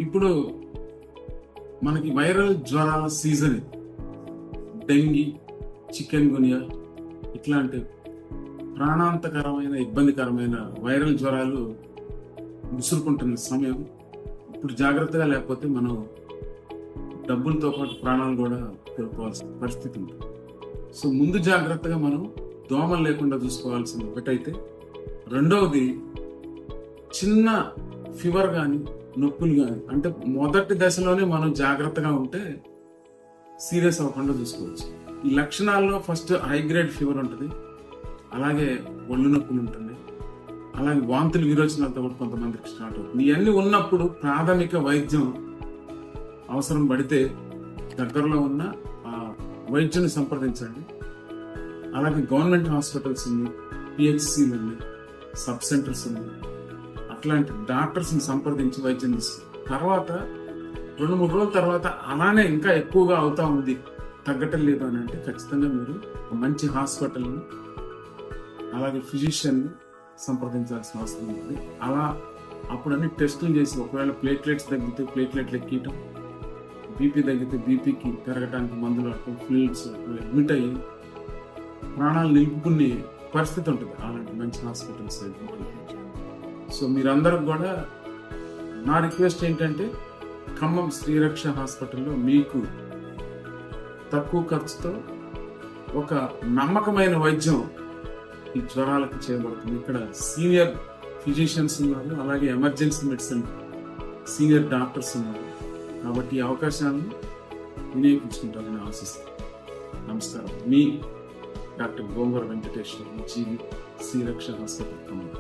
ఇప్పుడు మనకి viral జ్వరాల season ఇది. డెంగీ, చికెన్ గునియా ఇట్లాంటి ప్రాణాంతకరమైన ఇబ్బందికరమైన వైరల్ జ్వరాలు ముసురుకుంటున్న సమయం. ఇప్పుడు జాగ్రత్తగా లేకపోతే మనం డబ్బులతో పాటు ప్రాణాలు కూడా కోల్పోవాల్సిన పరిస్థితి ఉంటుంది. సో ముందు జాగ్రత్తగా మనం దోమలు లేకుండా చూసుకోవాల్సింది ఒకటైతే, రెండవది చిన్న ఫీవర్ కానీ నొప్పులు కానీ, అంటే మొదటి దశలోనే మనం జాగ్రత్తగా ఉంటే సీరియస్ అవ్వకుండా చూసుకోవచ్చు. ఈ లక్షణాల్లో ఫస్ట్ హై గ్రేడ్ ఫీవర్ ఉంటుంది, అలాగే ఒళ్ళు నొప్పులు ఉంటుంది, అలాగే వాంతులు విరోచనాలతో కూడా కొంతమందికి స్టార్ట్ అవుతుంది. ఇవన్నీ ఉన్నప్పుడు ప్రాథమిక వైద్యం అవసరం పడితే దగ్గరలో ఉన్న వైద్యుని సంప్రదించండి. అలాగే గవర్నమెంట్ హాస్పిటల్స్ ఉంది, పిహెచ్సిలు ఉన్నాయి, సబ్ సెంటర్స్ ఉన్నాయి, అట్లాంటి డాక్టర్స్ని సంప్రదించి వైద్యం తీసుకోండి. తర్వాత 2-3 రోజుల తర్వాత అలానే ఇంకా ఎక్కువగా అవుతా ఉంది, తగ్గటం లేదు అని అంటే ఖచ్చితంగా మీరు మంచి హాస్పిటల్ని అలాగే ఫిజిషియన్ని సంప్రదించాల్సిన అవసరం ఉంది. అలా అప్పుడన్నీ టెస్టులు చేసి ఒకవేళ ప్లేట్లెట్స్ తగ్గితే ప్లేట్లెట్లు ఎక్కియటం, బీపీ తగ్గితే బీపీకి పెరగడానికి మందులు వాడటం, ఫ్లూయిడ్స్ అడ్మిట్ అయ్యి ప్రాణాలు నిలుపుకునే పరిస్థితి ఉంటుంది అలాంటి మంచి హాస్పిటల్స్. సో మీరందరూ కూడా నా రిక్వెస్ట్ ఏంటంటే, ఖమ్మం శ్రీరక్ష హాస్పిటల్లో మీకు తక్కువ ఖర్చుతో ఒక నమ్మకమైన వైద్యం ఈ జ్వరాలకు చేయబడుతుంది. ఇక్కడ సీనియర్ ఫిజిషియన్స్ ఉన్నారు, అలాగే ఎమర్జెన్సీ మెడిసిన్ సీనియర్ డాక్టర్స్ ఉన్నారు. కాబట్టి ఈ అవకాశాలను వినియోగించుకుంటారని ఆశిస్తాను. నమస్కారం. మీ డాక్టర్ గోంగూర వెంకటేశ్వర, జీవి శ్రీరక్ష హాస్పిటల్ ఖమ్మం.